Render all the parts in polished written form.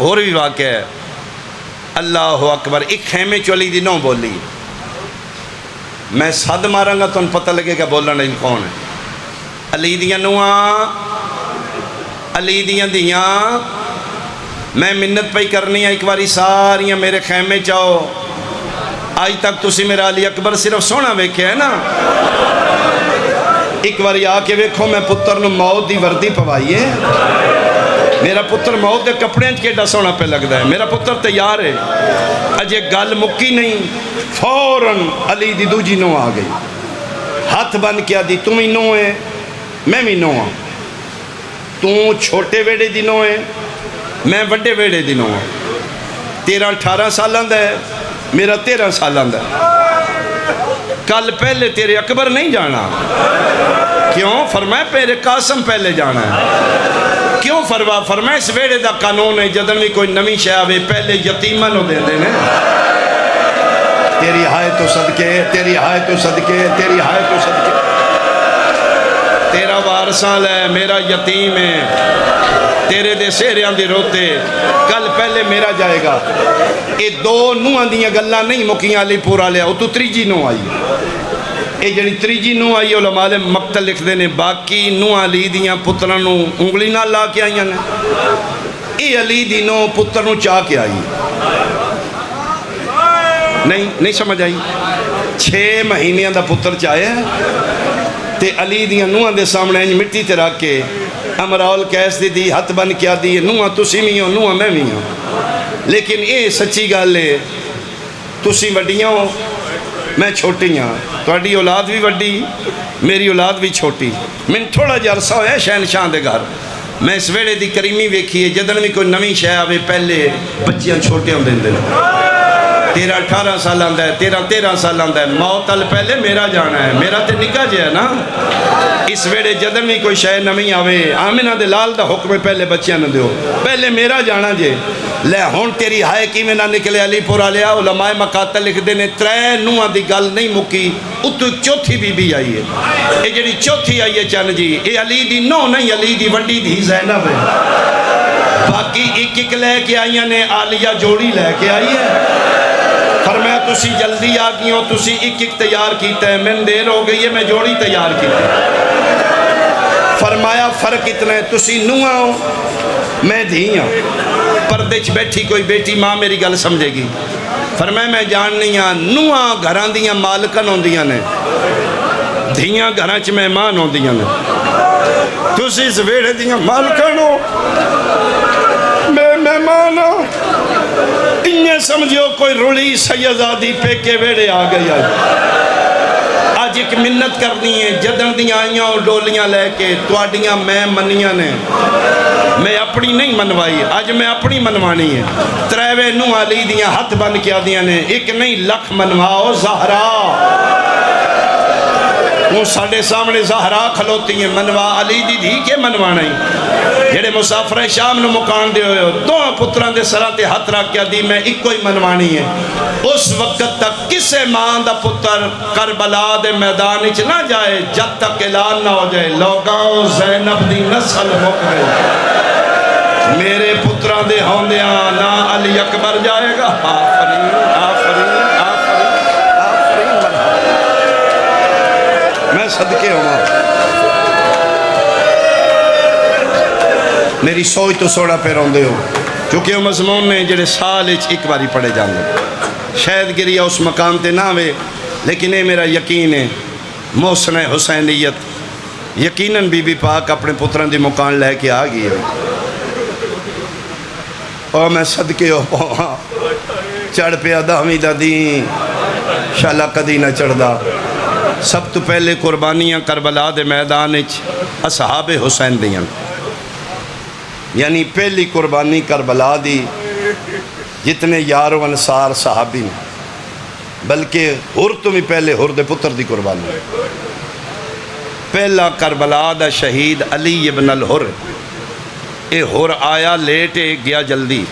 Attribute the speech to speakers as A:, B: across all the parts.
A: اور بھی واقعہ ہے، اللہ اکبر، ایک خیمے چلی دی نو بولی، میں سد ماراں گا تو پتہ لگے گا بولن والی کون ہے۔ علی دیاں نواں، علی دیاں دیاں، میں منت پہ کرنی ہے ایک باری ساریاں میرے خیمے چاہو۔ آج تک تسی میرا علی اکبر صرف سونا ویکھے ہے نا، ایک باری آ کے ویکھو میں پتر نو موت دی وردی پوائیے، میرا پتر موت دے کپڑے کیڈا سونا پہ لگتا ہے، میرا پتر تیار ہے۔ اجے گل مکی نہیں، فوراً علی دی دوجی نو آ گئی، ہاتھ بن کیا دی، تم ہی نو ہے میں بھی نو ہوں، تو چھوٹے ویڑے دی نو ہے میں بڑے ویڑے دی نو ہوں، تیرا 18 سالاں دا ہے میرا 13 سالاں دا ہے، کل پہلے تیرے اکبر نہیں جانا، کیوں؟ فرمائے پہلے قاسم پہلے جانا ہے، کیوں؟ فرمائے اس ویڑے دا قانون ہے جدن بھی کوئی نمی شے آوے پہلے یتیمہ نو دے دینے، تیری ہائے تو صدقے، تیری ہائے تو صدقے، تیری ہائے تو صدقے، تیرا وارثاں لے میرا یتیم ہے، تیرے دے سہریاں دی روتے، کل پہلے میرا جائے گا۔ اے دو نوہاں دیاں گلاں نہیں مکیاں علی پورا لیا، وہ تو تریجی نو آئی، اے جڑی تریجی نو آئی علماء نے مقتل لکھ دینے، باقی نو علی دیاں پتروں نو انگلی نہ لا کے آئیاں نے، اے علی دی نو پتر نو چاہ کے آئی، نہیں سمجھ آئی، 6 مہینیاں دا پتر چاہے تے علی دیاں نوہاں دے سامنے انج مٹی تے رکھ کے امراول کیس دی ہاتھ بن کیا دی، نوہاں تسی بھی ہو نوہاں میں بھی ہوں، لیکن اے سچی گل ہے، تسی وڈیاں ہو میں چھوٹی ہاں، تہاڈی اولاد بھی وڈی میری اولاد بھی چھوٹی، میں تھوڑا جا عرصہ ہویا شہنشاہ دے گھر، میں اس ویڑے دی کریمی ویکھی ہے، جدن بھی کوئی نویں شے آوے پہلے بچیاں چھوٹے ہوں دے، تیرا 18 سال آندہ ہے، تیرا 13 سال آندہ ہے، موت تل پہلے میرا جانا ہے، میرا تے نکاح جے ہے نا، اس ویڑے جدن بھی کوئی شے نویں آوے آمنہ دے لال دا حکم پہلے بچیاں نہ دیو، پہلے میرا جانا جے، لے ہون تیری ہائے کی میں نہ نکلے علی پورا لیا، علماء مقاتل لکھ دینے 3 نوہاں دی گل نہیں مکی، اتو ایک چوتھی بی بی آئی ہے، اے جڑی چوتھی آئی ہے چند جی، اے علی دی نو نہیں علی دی وڈی دی زینب ہے، باقی ایک لے کے آئیاں نے آلیہ جوڑی لے کے آئی ہے، فرمایا تسی جلدی آگئی ہو، تسی ایک تیار کیتا ہے، میں دیر ہو گئی ہے میں جوڑی تیار کیتا ہے، فرمایا فرق اتنا ہے، تسی نوہاں ہو میں دھی ہوں، پردے چ بیٹھی کوئی بیٹی ماں میری گل سمجھے گی، فرمایا میں جاننی ہاں نوہاں گھران دیاں مالکن ہوندیاں نے، دھیاں گھران چ مہمان ہوندیاں نے، تسی اس ویڑے دیاں مالکن ہو میں مہمان ہوں، انہیں سمجھو کوئی رلی سیدادی پہ کے ویڑے آ گئی آئی، آج ایک منت کرنی ہے، جدن دیاں آئیاں اور ڈولیاں لے کے تواڈیاں میں منیاں نے، میں اپنی نہیں منوائی، آج میں اپنی منوانی ہے، 3 نو علی دیاں ہاتھ بن کیا دیاں نے، ایک نہیں لکھ منواؤ زہرا، وہ ساڑھے سامنے زہرا کھلوتی ہیں، منوا علی دی دھی کے منوانا ہی، جڑے مسافر شام نو مکان دے ہوئے ہو، 2 پتران دے سران تے ہاتھ رکھ کیا دی میں ایک کوئی منوانی ہے، اس وقت تک کسے ماں دا پتر کربلا دے میدان اچ نہ جائے جب تک اعلان نہ ہو جائے لوگاں زینب دی نسل مکمل، میرے پتران دے ہوندیاں نہ علی اکبر جائے گا، آفرین آفرین آفرین آفرین بنا، میں صدقے ہوں، میری سوچ تو سوڑا پہ روندے ہو، کیونکہ وہ مضمون نے جڑے سال ایک باری پڑھے جاندے، شاید گریہ اس مقام تے نہ ہوئے، لیکن یہ میرا یقین ہے محسن حسینیت یقیناً بی بی پاک اپنے پتران دی مکان لے کے آ گئی ہے، اور میں صدقے ہو پہاں چڑھ پہ آدھامی دا دین شالا کدی نہ چڑھ دا، سب تو پہلے قربانیاں کربلا دے میدان اچ اصحاب حسین دیاں، یعنی پہلی قربانی کربلا دی جتنے یار و انصار صحابی نے، بلکہ ہر تو بھی پہلے ہر دے پتر دی قربانی، پہلا کربلا دا شہید علی ابن الحر، اے ہر آیا لیٹے گیا جلدی،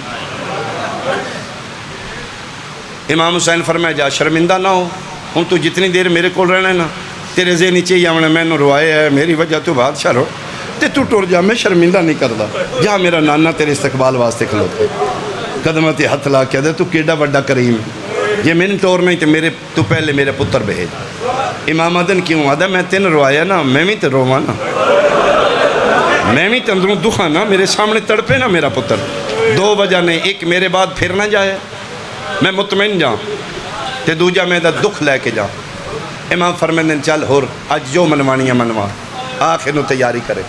A: امام حسین فرمایا جا شرمندہ نہ ہو، ہوں تو جتنی دیر میرے کول رہنا ہے نا تیرے ذہن نیچے ہی آونا میں نے روائے ہے میری وجہ تو بادشاہ رو، تے تو ٹر جا، میں شرمندہ نہیں کردا، جا میرا نانا تیرے استقبال واسطے کھلوتا قدمہ تے ہاتھ لا کے دے تو کیڈا بڑا کریم جے میں نہیں ٹور نہیں تے میرے تو پہلے میرے پتر بھیج۔ امام آدن کیوں آدھا میں تین روایا نا، میں بھی تے رواں نا، میں بھی تے اندروں دکھا نا، میرے سامنے تڑپے نا میرا پتر۔ دو وجہ نے، ایک میرے بعد پھر نہ جائے میں مطمئن جاؤں، تے دوجہ میں دا دکھ لے کے جاؤں۔ امام فرمائیں چل ہور اج جو منوانی ہے منوا، آخر نو تیاری کرے۔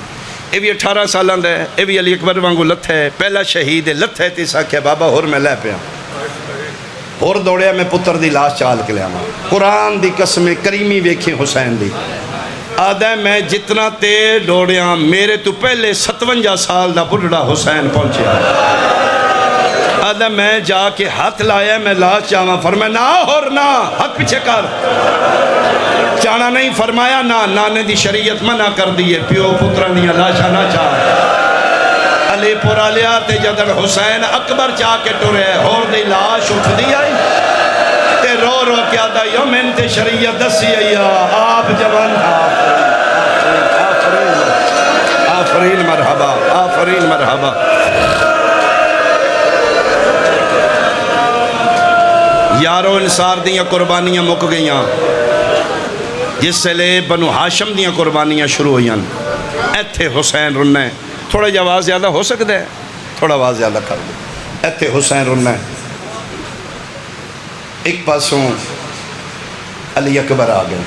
A: یہ بھی 18 سالہ دا ہے، یہ بھی علی اکبر وانگو لتھ ہے، پہلا شہید ہے، لتھ ہے تیسا کیا بابا ہور میں لے پیا، ہور دوڑیا میں پتر دی لاش چال کے لیا ماں۔ قرآن دی قسم کریمی ویکھی حسین دی، آدھا میں جتنا تے دوڑیا میرے تو پہلے 57 سال دا بڑھڑا حسین پہنچیا، آدھا میں جا کے ہاتھ لایا میں لاش چاہاں، فرمایا نا ہور نا، ہاتھ پیچھے کر، چانا نہیں، فرمایا نا، نانے دی شریعت منع کر دیئے، پیو پتران دیا لاشا نہ چاہ۔ علی پورا لیا تے جدن حسین اکبر چاہ کے ٹورے، ہور دی لاش اٹھ دی آئی تے رو رو کیا دا یومن تے شریعت دسی آئیا، آپ جوان آفرین مرحبا، آفرین مرحبا۔ یارو انصار دیاں قربانیاں مک گئیاں، جس سے لے بنو ہاشم دیاں قربانیاں شروع ہوئیاں، ایتھے حسین رنہ ہے، تھوڑا جا آواز زیادہ ہو سکتا ہے، تھوڑا آواز زیادہ کر دیں، ایتھے حسین رنہ ہے۔ ایک پاسوں علی اکبر آ گئے،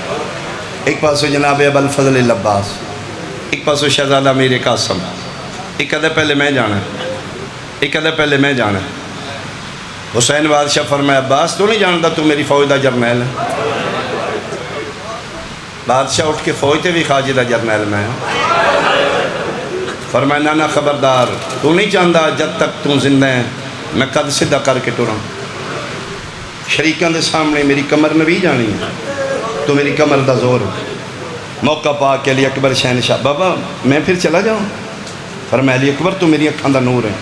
A: ایک پاسوں جناب ابو الفضل العباس، ایک پاسوں شہزادہ امیر قاسم، ایک کہتے پہلے میں جانا ہے، ایک کہتے پہلے میں جانا ہے۔ حسین بادشاہ فرمایا عباس تو نہیں جانتا تو میری فوج دا جرنیل ہے؟ بادشاہ اٹھ کے فوج تے بھی خواجہ دا جرنیل میں فرمایا نانا خبردار، تو نہیں جانتا جب تک تو زندہ ہے میں قد صدہ کر کے ٹورا، شریکان دے سامنے میری کمر نبی جانی ہے، تو میری کمر دا زور ہے۔ موقع پا کے علی اکبر شہنشاہ، بابا میں پھر چلا جاؤں؟ فرمایا علی اکبر تو میری اکھاں دا نور ہے،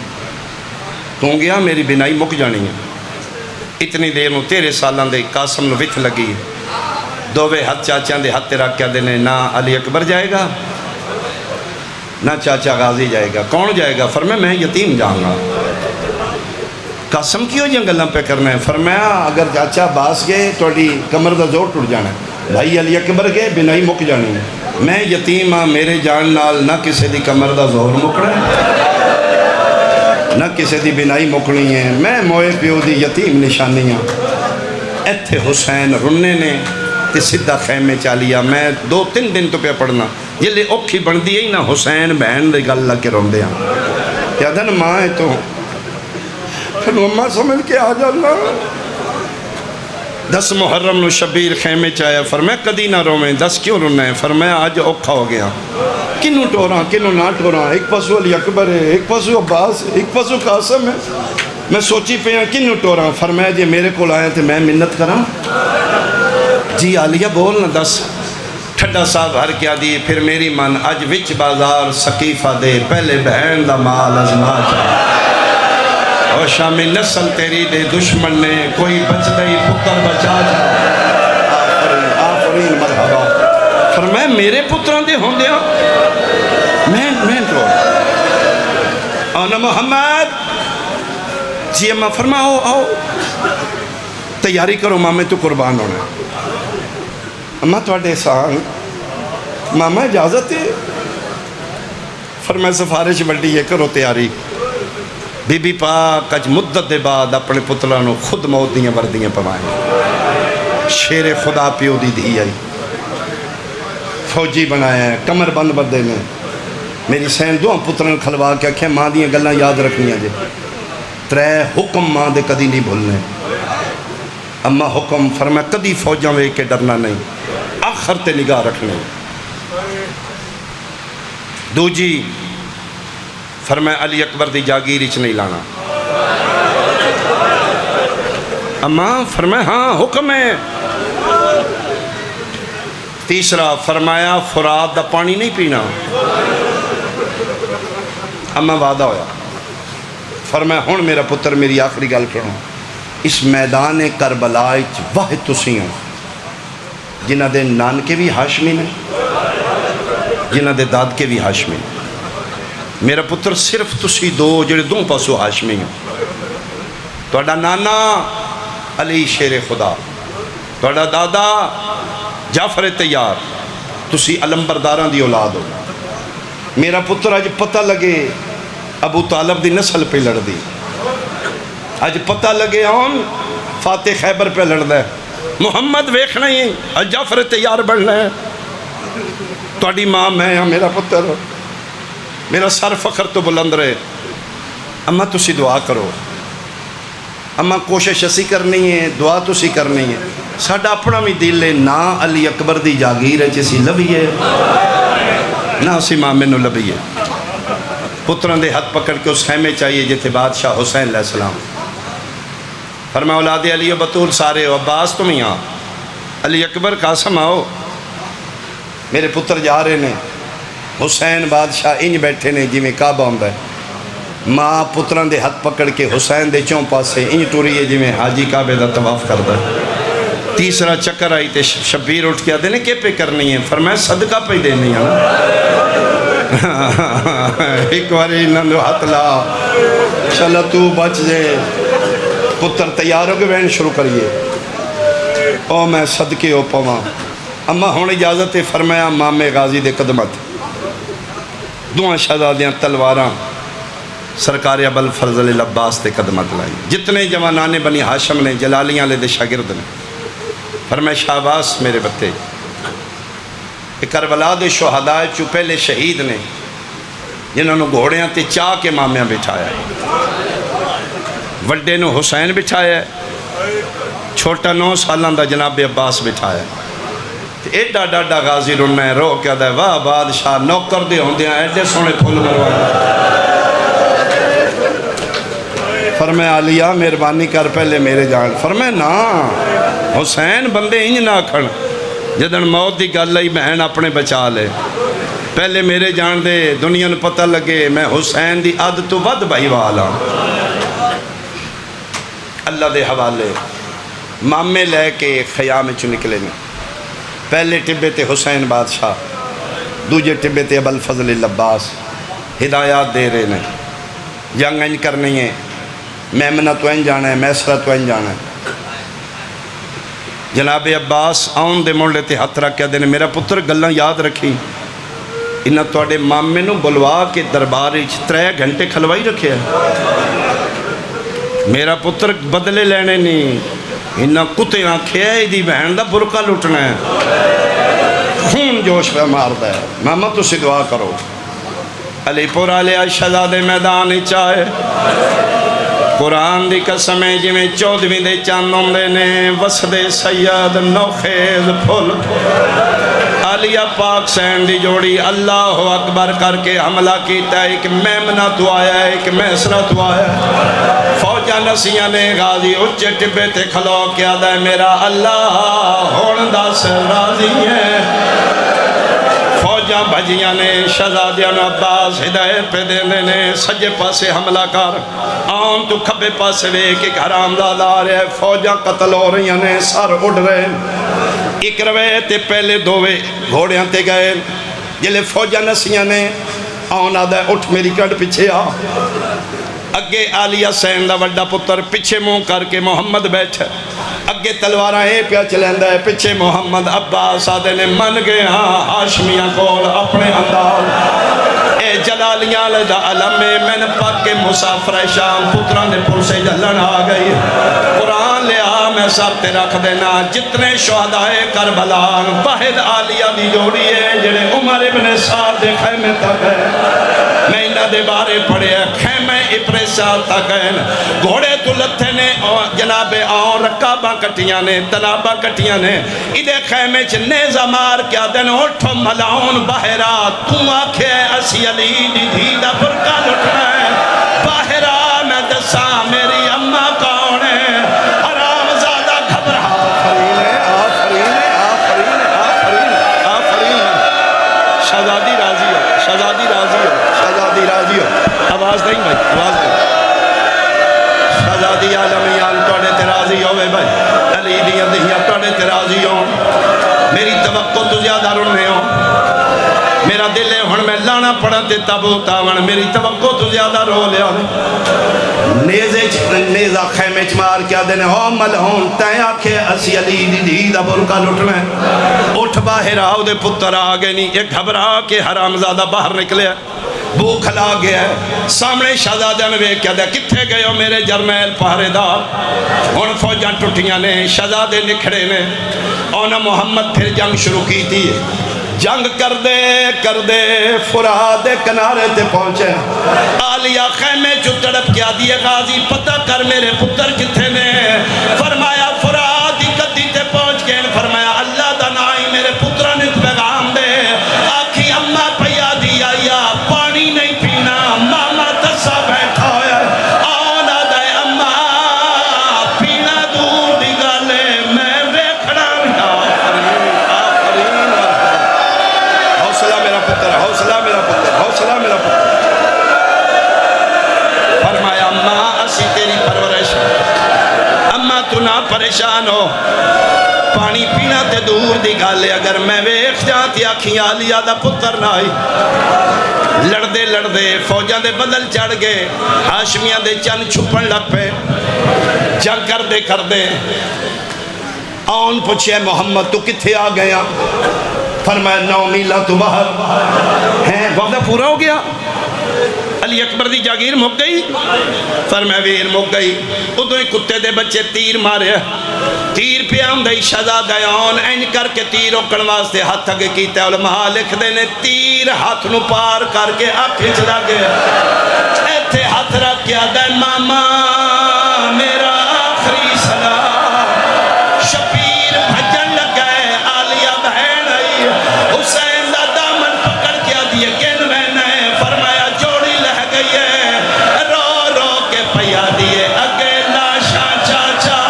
A: تو گیا میری بینائی مک جانی ہے، اتنی دیر نو تیرے سالان دے قاسم نو وچ لگی ہے، دووے ہاتھ چاچیاں دے ہاتھ رکھ کیا دینے، نہ علی اکبر جائے گا نہ چاچا غازی جائے گا، کون جائے گا؟ فرمایا میں یتیم جاؤں گا۔ قاسم کیوں جی گلاں پہ کرنا ہے؟ فرمایا اگر چاچا باس گئے تو کمر دا زور ٹوٹ جانا ہے، بھائی علی اکبر گئے بینائی مک جانی ہے، میں یتیم ہاں، میرے جان نال نہ کسے دی کمر دا زور مکنا ہے نہ کسے دی بینائی مکنی ہے، میں موئے پیو دی یتیم نشانیاں۔ ایتھے حسین رننے نے تے سدھا خیمے چالیا، میں 2-3 دن تو پہ پڑھنا جلے اوکھی بن دی ہی نا حسین بہن دے گل لگ کے رون دیا کیا دن ماں ہے تو پھر ماں سمجھ کے آ جانا۔ 10 محرم نو شبیر خیمے چایا، فرمایا کدی نہ رومیں، 10 کیوں رونا ہے؟ فرمایا آج اوکھا ہو گیا، کنوں ٹوراں کنوں نہ ٹوراں، ایک پاسو علی اکبر ہے، ایک پاسو عباس ہے، ایک پاسو قاسم ہے، میں سوچی پہ ہاں کنوں ٹوراں۔ فرمایا جی میرے کو آیا تھے میں منت کراں، جی عالیہ بول نہ 10 ٹھڈا صاحب ہر کیا دی، پھر میری من اج وچ بازار سقیفہ دے، پہلے بہن دا مال ازما جا، اور شامی نسل تیری دے دشمن نے کوئی بچ دئی پتر بچا جا۔ آفرین مرحبا۔ فرمایا میرے پتران دے ہوں دیا میں رو آنا محمد جی اماں فرمایا آؤ تیاری کرو ماں تو قربان ہونا۔ اماں توڑے سان ماما اجازت ہے؟ فرمایا سفارش بڑی ہے کرو تیاری۔ بی بی پاک اج مدت دے بعد اپنے پترانوں خود موت دیاں وردیاں پوائیں، شیر خدا پیو دی دھی آئی، فوجی بنایا ہے، کمر بند بردے نے، میری سین دو پتران کھلوا کے کہے ماں دیاں گلنا یاد رکھنی آجے، 3 حکم ماں دے کدی نہیں بھولنے۔ اما حکم فرمایا کدی فوجاں وے کے ڈرنا نہیں، آخر تے نگاہ رکھنے۔ دو جی فرمایا علی اکبر دی جاگیر اچ نہیں لانا۔ اما فرمایا ہاں حکم ہے۔ تیسرا فرمایا فرات دا پانی نہیں پینا۔ اما وعدہ ہویا۔ فرمایا ہون میرا پتر میری آخری گل کرو، اس میدان کربلا اچ واحد تسی ہو جنہ دے نان کے بھی ہاشمی نے، جنہ دے داد کے بھی ہاشمی نے۔ میرا پتر صرف تسی دو جڑے دوں پاسو ہاشمی ہو، تہاڈا نانا علی شیر خدا، تہاڈا دادا جعفر تیار، تسی علمبرداراں دی اولاد ہو۔ میرا پتر اج پتہ لگے ابو طالب دی نسل پہ لڑ دی، اج پتہ لگے ہون فاتح خیبر پہ لڑ ہے، محمد ویکھنا ہی اج جعفر تیار بڑھنا ہے۔ تہاڈی ماں میں ہاں میرا پتر، میرا سر فخر تو بلند رہے۔ اماں تسی دعا کرو، اماں کوشش اسی کرنی ہے، دعا تسی کرنی ہے۔ ساڈا اپنا بھی دل ہے نا علی اکبر دی جاگیر ہے جسی لبھیے نہ اسی مامے نو لبھیے۔ پتران دے ہاتھ پکڑ کے اس خیمے چاہیے جتھے بادشاہ حسین علیہ السلام فرمایا اولاد علی و بطول سارے ہو، عباس تم ہی آؤ، علی اکبر قاسم آؤ۔ میرے پتر جا رہے نے، حسین بادشاہ انج بیٹھے نے جی میں کعبہ ہوندا ہے، ماں پتران دے ہاتھ پکڑ کے حسین دے چوں پاسے انج ٹوری ہے جی میں حاجی کعبے دا طواف کردا ہے۔ تیسرا چکر آئی تے شبیر اٹھ کے آدھے نے کہ پہ کرنی ہے؟ فرمایا صدقہ پہ دینی ہے ایک باری انہوں نے ہاتھ لا چلا تو بچ جے۔ پتر تیار ہو کے بہن شروع کریے، او میں صدقے ہو پواں۔ اماں ہون اجازت ہے؟ فرمایا مامے غازی دے قدمت، دعا شہزادیاں تلواراں سرکار ابوالفضل العباس دے قدمت لائیں۔ جتنے جوانان بنی ہاشم نے جلالیاں لے دے شاگرد نے، فرمایا شہباز میرے بتے کربلا دے شہداء چو پہلے شہید نے جنہوں نے گھوڑیاں تے چاہ کے مامیاں بٹھایا ہے، وڈے نو حسین بٹھایا ہے، چھوٹا 9 سالان دا جناب عباس بٹھایا ہے۔ ایڈا ڈاڈا غازی رنہ ہے، رو کیا دا ہے واہ بادشاہ نوکر دے ہوندے ہیں ایڈے سونے پھول مروایا۔ فرمایا علیہ مہربانی کر پہلے میرے جان۔ فرمایا نا حسین بندے انج نہ کھڑ، جدن موت دی گل آئی بہن اپنے بچا لے، پہلے میرے جان دے دنیا نے پتہ لگے میں حسین دی عد تو ود بھائی والا۔ اللہ دے حوالے مامے لے کے خیام چو نکلے میں، پہلے ٹبے تے حسین بادشاہ، دوجے ٹبے تے ابوالفضل العباس ہدایات دے رہے ہیں، جنگ انج کرنی ہے، میمنہ تو انج جانا ہے، میسرہ تو انج جانا ہے۔ جناب عباس آن دے موڑے تے ہاتھ رکھ کے دینے میرا پتر گلاں یاد رکھی، انہاں توڑے مامے نو بلوا کے درباری 3 گھنٹے کھلوائی رکھے ہیں۔ میرا پتر بدلے لینے نہیں، انہاں کتے آنکھے ہے دی بہن دا برکہ لٹنا ہے، خون جوش پہ مار دا ہے۔ ماما تو سے دعا کرو علی پور علیہ شہزادے میدان چاہے قرآن دی قسم ہے جی میں 14ویں دے چاندوں دے نے وسدے سید نوخیز پھول علیہ پاک سین دی جوڑی اللہ اکبر کر کے حملہ کیتا ہے، ایک میمنہ تو آیا ہے، ایک میسرہ تو آیا ہے۔ فوجہ نسیاں نے غازی اچھے ٹبے تے کھلو کیا دا ہے میرا اللہ ہوندہ سے راضی ہے۔ فوجاں بھجیاں نے شہزادیاں نے عباس ہدایت پہ دینے نے سجے پاسے حملہ کر آن تو کھبے پاسے وے کہ حرام زادہ آ رہے فوجاں قتل ہو رہی ہیں سر اڑ رہے ایک روے تے پہلے دووے گھوڑیاں تے گئے جلے فوجاں نسیاں نے آن آدھا ہے اٹھ میری کڑ پیچھے آ اگے عالیہ سین دا وڈا پتر پیچھے منہ کر کے محمد بیٹھے اگے تلوارہ پیا چلیندہ ہے پیچھے محمد عباس آدھے نے من گئے ہاں ہاشمیاں کول اپنے انداز اے جلالیاں لدہ علم میں نے پاک کے مسافر شام پتران نے پھر سے جلن آ گئی قرآن لے آ میں سب تے رکھ دینا جتنے شہدائے کربلان واحد عالیہ دی جوڑی ہے جنہیں عمر ابن سعد دے خیمے تک ہے میں انہ دے بارے پڑھے خیمے ابن سعد تک ہے گھوڑے تو لتھے نے جناب آن رکابہ کٹیاں نے تنابہ کٹیاں نے ادھے خیمے چھ نیزہ مار کیا دن اٹھو ملاؤن باہرہ تو آکھے اسی علی دی دھیدہ برکہ لٹنا ہے باہرہ میں دساں میری اممہ کون ہے حرام زادہ گھبرہ آفرین شہزادی راضی ہو شہزادی راضی ہو شہزادی راضی ہو آواز نہیں بھائی آواز نہیں شہزادی عالمیان توڑے تراضی ہوئے بھائی علی دیاں دہیاں توڑے تراضی ہوں میری توقع تو زیادہ رن میں ہوں میرا دل ہے ہن میں لانا پڑا تے تابوت آون میری توقع تو زیادہ رو لیا نیزہ خیمے چ مار کیا دینے ہو ملہون تین آکھے اسی علی دی دھی دا برکا لٹنا ہے اٹھ باہر آؤ دے پتر آگے نہیں ایک گھبرا کے حرام زادہ باہر نکلے بھوک لا گیا ہے سامنے شہزادہ نے ویک کیا دیا کتھے گئے ہو میرے جرمیل پہرے دار ان فوجاں ٹوٹیاں نے شہزادے نکھڑے نے اونا محمد پھر جنگ شروع کی تھی جنگ کر دے فرات دے کنارے تے پہنچے آلیہ خیمے جو تڑپ کیا دیے غازی پتہ کر میرے پتر کتھے نے فرمایا فرات دی کدی تے پہنچ گئے فرمایا اللہ دا نائی میرے پترہ نے پیغام دے آکھی اممہ پیا دیا یا پانی نہیں پینا ماما تسا بیٹھا ہویا آنا دے اممہ پینا دور دی گالے میں ویکھڑا حوصلہ میرا پتر حوصلہ میرا پتر حوصلہ میرا پتر فرمایا اممہ اسی تیری پرورش اممہ تو نہ پریشان ہو پانی پینا تے دور دی گالے اگر میں ویکھ جاتی آکھیاں آلیہ دا پتر نائی لڑدے فوجاں دے بدل چڑھ گئے ہاشمیاں دے چن چھپن لگ پے جنگ کر دے آن پوچھے محمد تو کتھے آ گیا فرمایا 9 میلہ تو باہر ہیں وعدہ پورا ہو گیا علی اکبر دی جاگیر مک گئی فرمایا ویر مک گئی ادھو ہی کتے دے بچے تیر مارے تیر پہ آم دائی شہزادہ آن این کر کے تیر اکڑ واسطے ہاتھ اگے کیتے علماء لکھ دینے تیر ہاتھ نو پار کر کے آنکھیں چلا گئے ایتھے ہاتھ رکھ کیا دے ماما میرا آخری سلام شبیر بھجن لگ گئے آلیہ بہن آئی حسین دا دامن پکڑ کیا دیے گن رہنے فرمایا جوڑی لہ گئی ہے رو رو کے پیا دیے اگے لاشا چاچا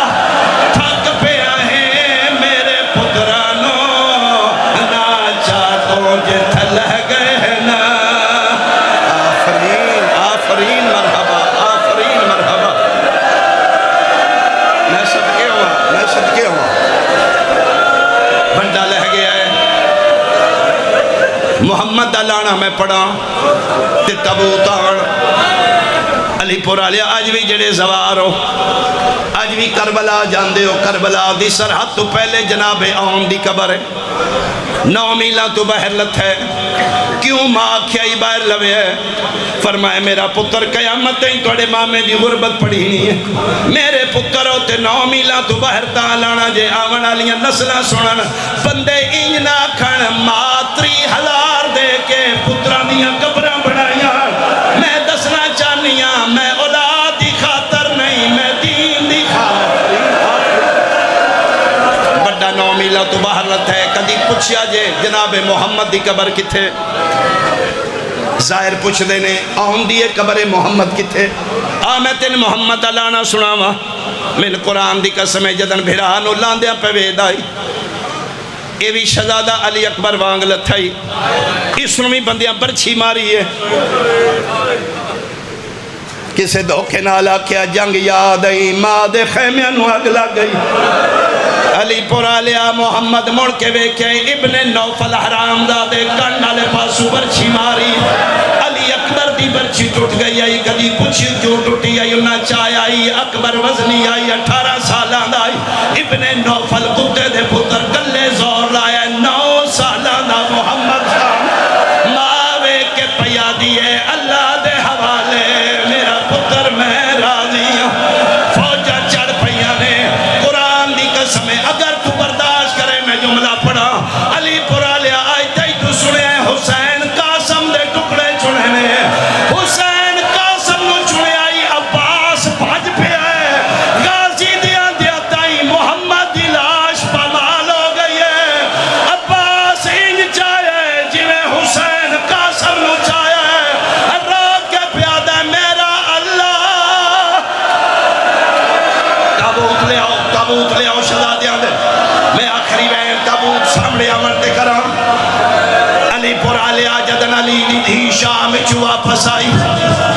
A: تھک پہ آئیں میرے پترانوں ناچا تو جت لہ گئے نا آفرین مرحبا آفرین مرحبا میں صدقے ہوا بندہ لہ گیا ہے محمد دلانا میں پڑھا تے تابوت آن علی پور آلیا آج بھی جڑے زوار ہو آج بھی کربلا جاندے ہو کربلا دی سرحد تو پہلے جناب آن دی قبر ہے 9 میلہ تو بہر لت ہے کیوں ماں کھیائی باہر لوے ہے فرمائے میرا پتر قیامت ہیں توڑے مامے دی غربت پڑھی نہیں ہے میرے پتر ہوتے 9 میلہ تو بہر تالانا جے آون آلیاں نسلہ سنن بندے انجنا کھن ماتری ہلار دے کے پتران دیاں قبران بڑھائیاں میں دسنا چاہنیاں میں اولاد دی خاطر نہیں میں دین دی خاطر بڑا 9 میلہ تو باہر لت ہے کدی پوچھیا جے جناب محمد دی قبر کتھے ظاہر پوچھ دینے آن دیئے قبر محمد کتھے میں تین محمد علانا سناوا من قرآن دی قسم جدن بھرانو لاندیاں پہ ویدائی اے بھی شہزادہ علی اکبر وانگ لتھائی اس نمی بندیاں برچھی ماری ہے کسے دھوکے نالا کیا جنگ یاد آئی ماں دے خیمیاں نو اگ لگ گئی علی پورا لیا محمد مڑ کے ویکھے ابن نوفل حرام دادے کنڈالے پاسو برچھی ماری علی اکبر دی برچھی ٹوٹ گئی آئی کدی پوچھی جو ٹوٹی آئی انہا چائے آئی اکبر وزنی آئی 18 سالان آئی ابن نوفل کتے دے پتر گلے زور لائے 9 سالان دا محمد خان ماوے کے پیا دیئے اللہ دے حوالے میرا پتر میں راضی ہوں فوجہ چڑھ پیا نے قرآن دی قسمیں اگر تو برداشت کرے میں جملہ پڑھا علی پورا لیا آئی تائی تو سنے حسین قاسم دے ٹکڑے چنے نے حسین قاسم نو چنے آئی عباس بھاج پہ آئے غازی دیا دیا تائی محمد دی لاش پامال ہو گئی ہے عباس انج چاہے جویں حسین قاسم نو چاہے رات کے پیادہ میرا اللہ تابوت لے آؤ شہزادیاں دے میں آخری بین تابوت سامنے آمرتے کرام علی پورا لیا جدن علی دی شام چوا پسائی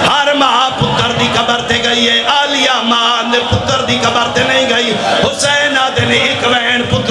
A: ہر ماہ پتر دی قبر تے گئی ہے آلیہ ماں نے پتر دی قبر تے نہیں گئی حسین آدھے نے ایک بین پتر